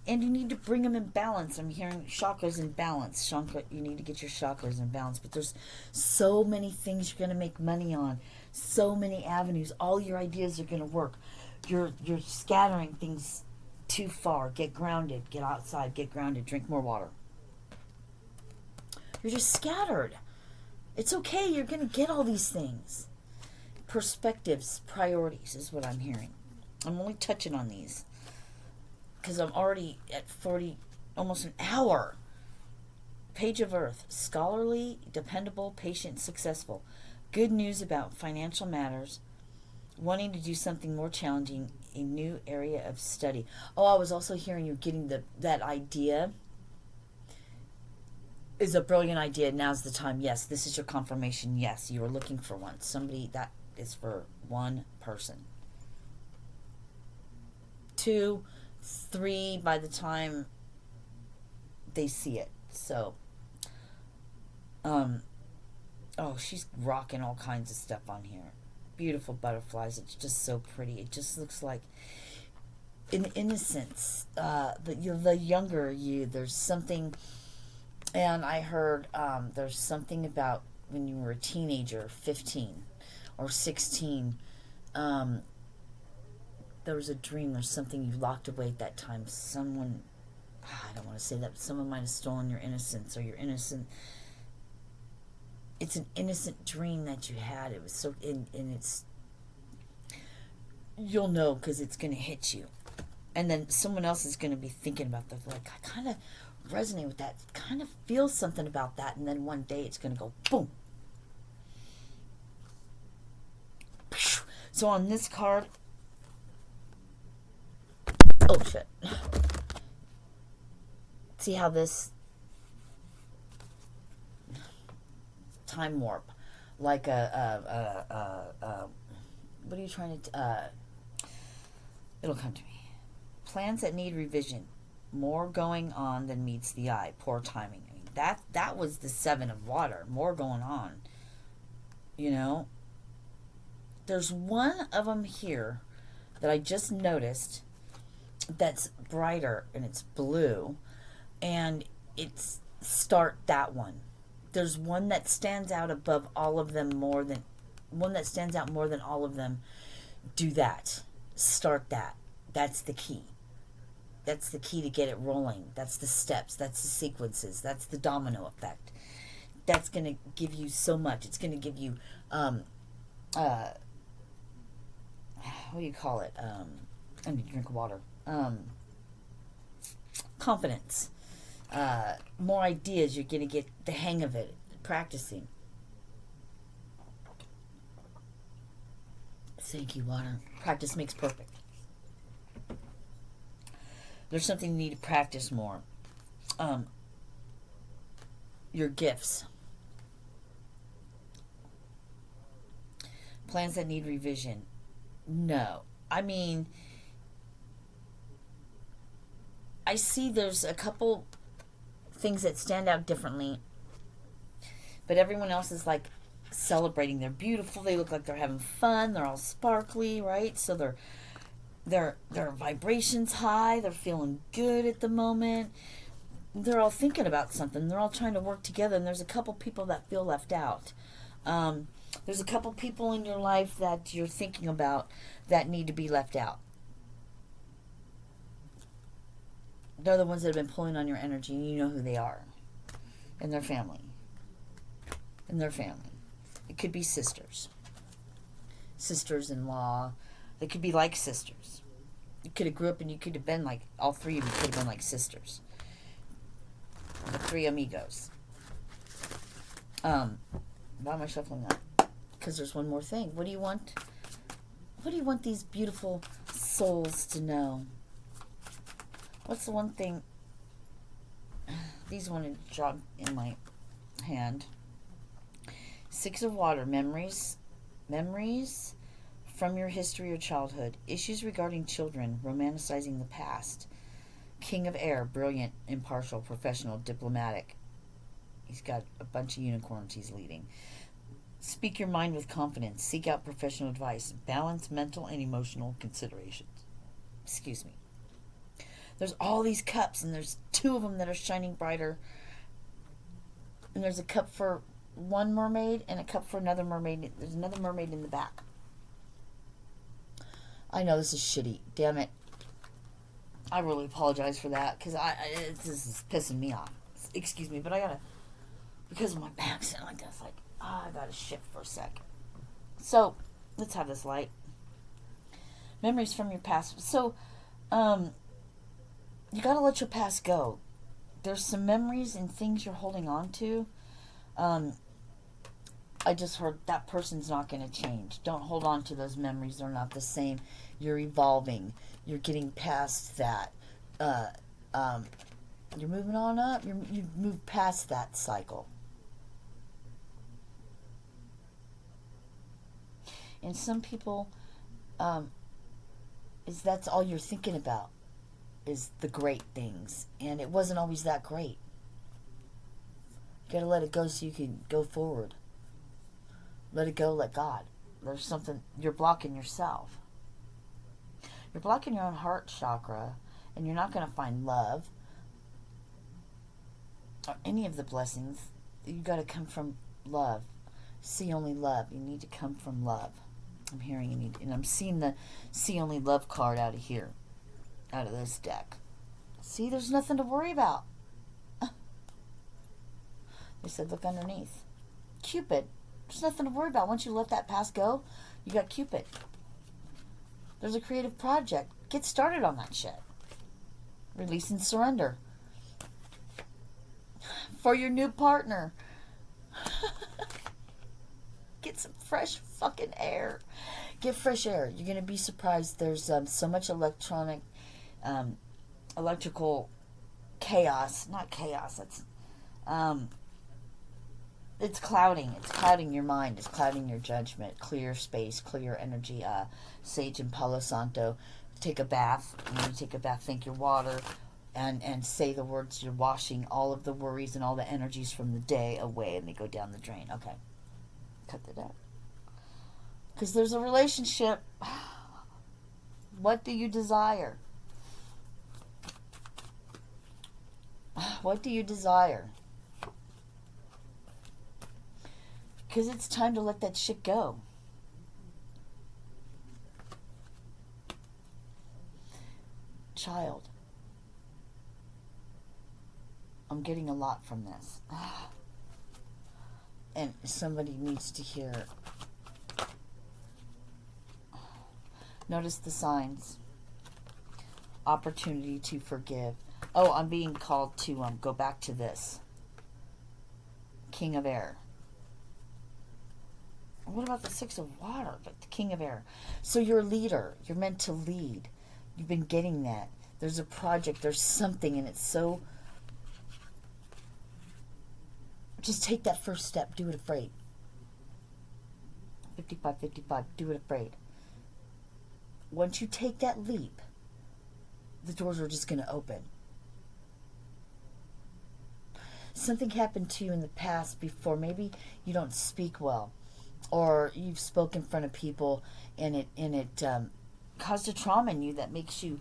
And you need to bring them in balance. I'm hearing chakras in balance. You need to get your chakras in balance. But there's so many things you're going to make money on. So many avenues. All your ideas are going to work. You're scattering things too far. Get grounded. Get outside. Get grounded. Drink more water. You're just scattered. It's okay. You're going to get all these things. Perspectives, priorities is what I'm hearing. I'm only touching on these because I'm already at 40, almost an hour. Page of Earth. Scholarly, dependable, patient, successful. Good news about financial matters. Wanting to do something more challenging. A new area of study. Oh, I was also hearing you getting that idea is a brilliant idea. Now's the time. Yes, this is your confirmation. Yes, you are looking for one. Somebody that is for one person. 2, 3 by the time they see it. So, she's rocking all kinds of stuff on here. Beautiful butterflies. It's just so pretty. It just looks like in innocence. The younger you, there's something, and I heard there's something about when you were a teenager, 15 or 16, there was a dream or something you locked away at that time. Someone, I don't want to say that, but someone might have stolen your innocence or your innocent. It's an innocent dream that you had. It was so, and it's, you'll know because it's going to hit you. And then someone else is going to be thinking about that. Like, I kind of resonate with that. Kind of feel something about that. And then one day it's going to go boom. So on this card, oh shit. See how this time warp, like what are you trying to, it'll come to me. Plans that need revision. More going on than meets the eye. Poor timing. I mean, that was the 7 of water. More going on. You know? There's one of them here that I just noticed that's brighter and it's blue, and it's start that one. There's one that stands out above all of them more than one that stands out more than all of them. Do that. Start that. That's the key. That's the key to get it rolling. That's the steps. That's the sequences. That's the domino effect. That's going to give you so much. It's going to give you, what do you call it? I need to drink water. Confidence. More ideas. You're going to get the hang of it. Practicing. Thank you, water. Practice makes perfect. There's something you need to practice more. Your gifts. Plans that need revision. No. I mean, I see there's a couple things that stand out differently, but everyone else is like celebrating. They're beautiful. They look like they're having fun. They're all sparkly, right? So their vibrations high. They're feeling good at the moment. They're all thinking about something. They're all trying to work together. And there's a couple people that feel left out. There's a couple people in your life that you're thinking about that need to be left out. They're the ones that have been pulling on your energy, and you know who they are. And their family. And their family. It could be sisters. Sisters-in-law. They could be like sisters. You could have grew up and you could have been like, all three of you could have been like sisters. The three amigos. Why am I shuffling that? Because there's one more thing. What do you want? What do you want these beautiful souls to know? What's the one thing? These want to drop in my hand. Six of water. Memories from your history or childhood. Issues regarding children. Romanticizing the past. King of air. Brilliant, impartial, professional, diplomatic. He's got a bunch of unicorns he's leading. Speak your mind with confidence. Seek out professional advice. Balance mental and emotional considerations. Excuse me. There's all these cups, and there's two of them that are shining brighter. And there's a cup for one mermaid and a cup for another mermaid. There's another mermaid in the back. I know this is shitty. Damn it. I really apologize for that, because this is pissing me off. Excuse me, but I gotta, because of my back sitting like this, like, I gotta shift for a sec. So, let's have this light. Memories from your past. So, you gotta let your past go. There's some memories and things you're holding on to. I just heard that person's not going to change. Don't hold on to those memories. They're not the same. You're evolving. You're getting past that. You're moving on up. You've moved past that cycle. And some people, that's all you're thinking about, is the great things. And it wasn't always that great. You gotta let it go so you can go forward. Let it go, let God. There's something, you're blocking yourself. You're blocking your own heart chakra, and you're not going to find love or any of the blessings. You got to come from love. See only love. You need to come from love. I'm hearing you need, and I'm seeing the see only love card out of here, out of this deck. See, there's nothing to worry about. They said, look underneath. Cupid. There's nothing to worry about. Once you let that past go, you got Cupid. There's a creative project. Get started on that shit. Release and surrender. For your new partner. Get some fresh fucking air. Get fresh air. You're going to be surprised. There's so much electrical chaos. Not chaos. It's clouding. It's clouding your mind. It's clouding your judgment. Clear space, clear energy. Sage and Palo Santo. Take a bath. And when you take a bath, thank your water. And say the words. You're washing all of the worries and all the energies from the day away. And they go down the drain. Okay. Cut that out. Because there's a relationship. What do you desire? What do you desire? Because it's time to let that shit go. Child. I'm getting a lot from this. And somebody needs to hear it. Notice the signs. Opportunity to forgive. Oh, I'm being called to go back to this. King of Air. What about the Six of Water? But the King of Air. So you're a leader. You're meant to lead. You've been getting that. There's a project. There's something, and it's so... Just take that first step. Do it afraid. 55. Do it afraid. Once you take that leap, the doors are just going to open. Something happened to you in the past before. Maybe you don't speak well, or you've spoken in front of people, and it caused a trauma in you that makes you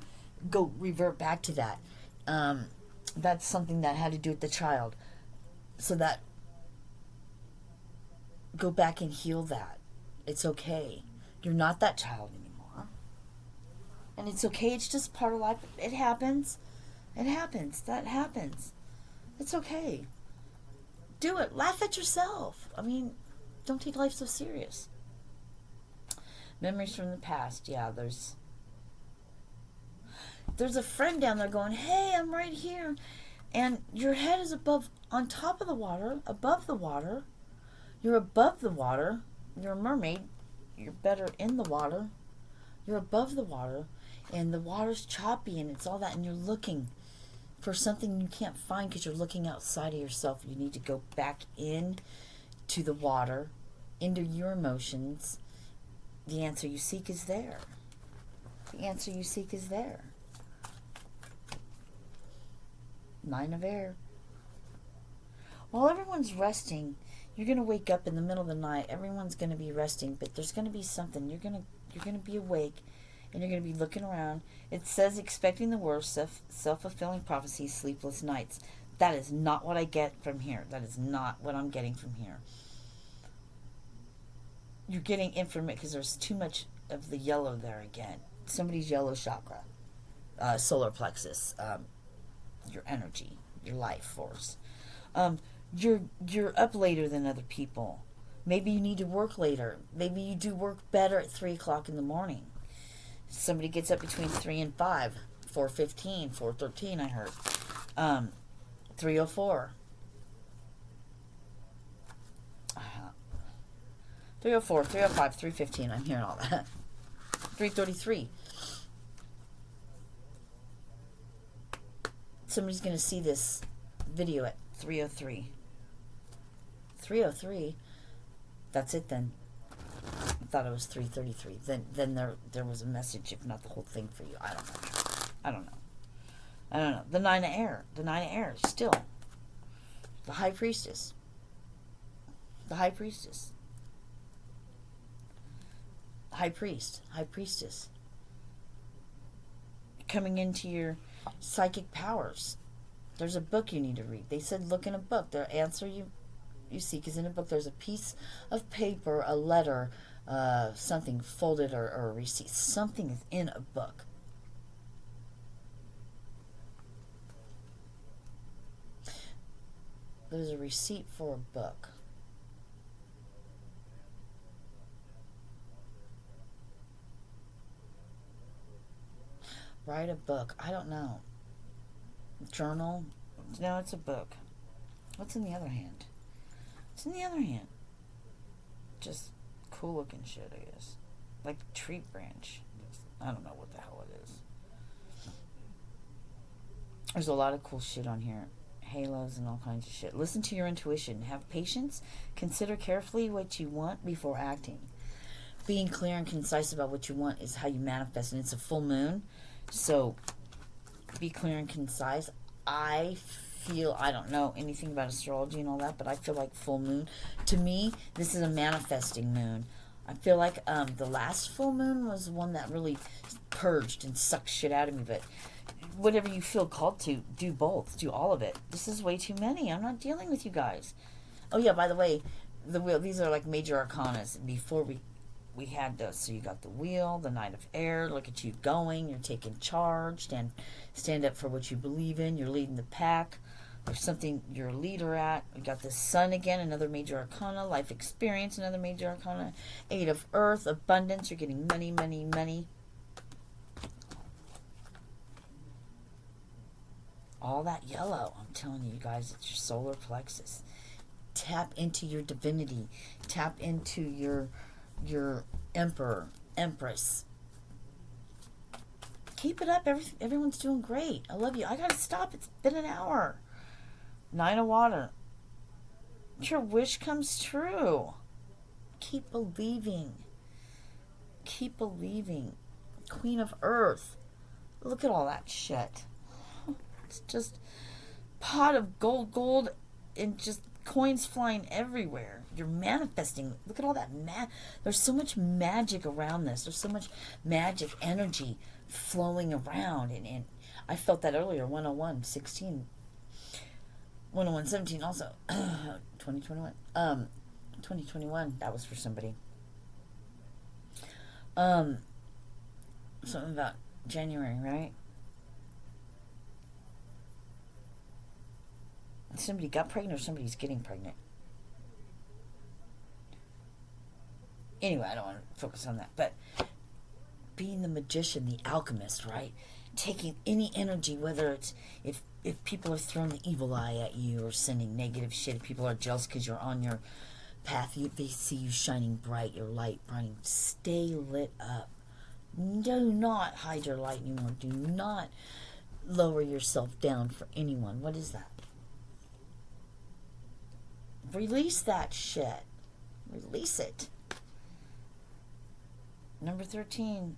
go revert back to that. That's something that had to do with the child. So that go back and heal that. It's okay. You're not that child anymore. And it's okay. It's just part of life. It happens. It happens. That happens. It's okay. Do it. Laugh at yourself. I mean, don't take life so serious. Memories from the past. Yeah, there's a friend down there going, hey, I'm right here. And your head is on top of the water, above the water. You're above the water. You're a mermaid. You're better in the water. You're above the water. And the water's choppy and it's all that. And you're looking for something you can't find because you're looking outside of yourself. You need to go back in to the water, into your emotions. The answer you seek is there. The answer you seek is there. 9 of Air. While everyone's resting, you're going to wake up in the middle of the night. Everyone's going to be resting, but there's going to be something. You're going to be awake, and you're going to be looking around. It says expecting the worst, self-fulfilling prophecy, sleepless nights. That is not what I get from here. That is not what I'm getting from here. You're getting information because there's too much of the yellow there again. Somebody's yellow chakra, solar plexus, your energy, your life force. You're up later than other people. Maybe you need to work later. Maybe you do work better at 3 o'clock in the morning. Somebody gets up between 3 and 5. 4:15, 4:13, I heard. 3:04. 3:04, 3:05, 3:15. I'm hearing all that. 3:33. Somebody's going to see this video at 3:03. 3:03. That's it then. I thought it was 3:33. Then there was a message, if not the whole thing for you. I don't know. The 9 of Air. The 9 of Air. Still. The High Priestess. The High Priestess. High Priest. High Priestess. Coming into your psychic powers. There's a book you need to read. They said look in a book. The answer you seek is in a book. There's a piece of paper, a letter, something folded or a receipt. Something is in a book. There's a receipt for a book. Write a book. I don't know. Journal. No, it's a book. What's in the other hand? What's in the other hand? Just cool looking shit, I guess. Like a tree branch. I don't know what the hell it is. There's a lot of cool shit on here. Halos and all kinds of shit. Listen to your intuition. Have patience. Consider carefully what you want before acting. Being clear and concise about what you want is how you manifest. And it's a full moon. So, be clear and concise. I don't know anything about astrology and all that, but I feel like full moon. To me, this is a manifesting moon. I feel like the last full moon was one that really purged and sucked shit out of me. But whatever you feel called to, do both. Do all of it. This is way too many. I'm not dealing with you guys. Oh yeah, by the way, the wheel. These are like major arcanas. Before we had those. So you got the wheel, the Knight of Air. Look at you going. You're taking charge. Stand up for what you believe in. You're leading the pack. There's something you're a leader at. We got the Sun again, another major arcana. Life experience, another major arcana. Eight of Earth, abundance. You're getting money, money, money. All that yellow. I'm telling you guys, it's your solar plexus. Tap into your divinity. Tap into your emperor, empress. Keep it up. Everyone's doing great. I love you. I gotta stop. It's been an hour. Nine of Water. Your wish comes true. Keep believing. Keep believing. Queen of Earth. Look at all that shit. It's just pot of gold, and just coins flying everywhere. You're manifesting. Look at all that there's so much magic around this. There's so much magic energy flowing around, and I felt that earlier. 101 16, 101 17 also. 2021 2021, that was for somebody. Something about January, right? Somebody got pregnant or somebody's getting pregnant. Anyway, I don't want to focus on that. But being the magician, the alchemist, right? Taking any energy, whether it's if people are throwing the evil eye at you or sending negative shit, if people are jealous because you're on your path, they see you shining bright, your light burning. Stay lit up. Do not hide your light anymore. Do not lower yourself down for anyone. What is that? Release that shit. Release it. Number 13.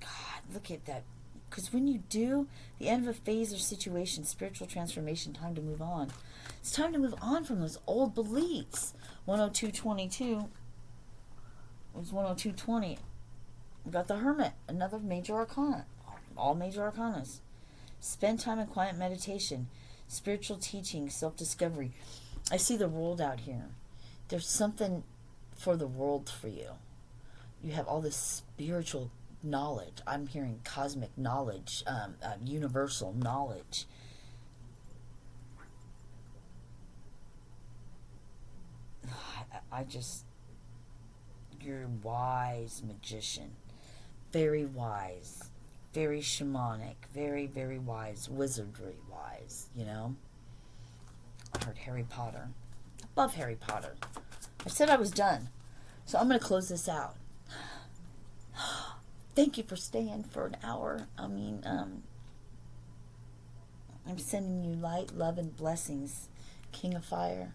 God, look at that. Because when you do, the end of a phase or situation, spiritual transformation, time to move on. It's time to move on from those old beliefs. 102.22. It was 102.20. We got the Hermit, another major arcana. All major arcanas. Spend time in quiet meditation, spiritual teaching, self-discovery. I see the world out here. There's something for the world for you. You have all this spiritual knowledge. I'm hearing cosmic knowledge, universal knowledge. You're a wise magician. Very wise. Very shamanic. Very, very wise. Wizardry wise, you know? I heard Harry Potter. I love Harry Potter. I said I was done. So I'm going to close this out. Thank you for staying for an hour. I mean, I'm sending you light, love, and blessings. King of Fire.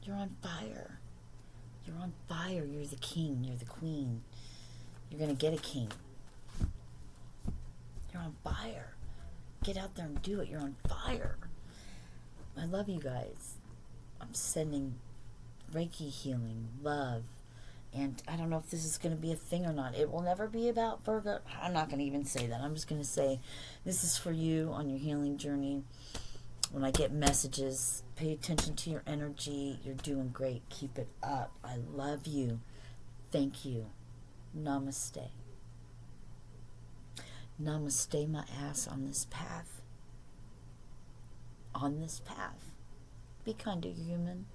You're on fire. You're on fire. You're the king. You're the queen. You're going to get a king. You're on fire. Get out there and do it. You're on fire. I love you guys. I'm sending Reiki healing, love, and I don't know if this is going to be a thing or not. It will never be about Virgo. I'm not going to even say that. I'm just going to say this is for you on your healing journey. When I get messages, pay attention to your energy. You're doing great. Keep it up. I love you. Thank you. Namaste. Namaste my ass on this path. On this path. Be kind to your human.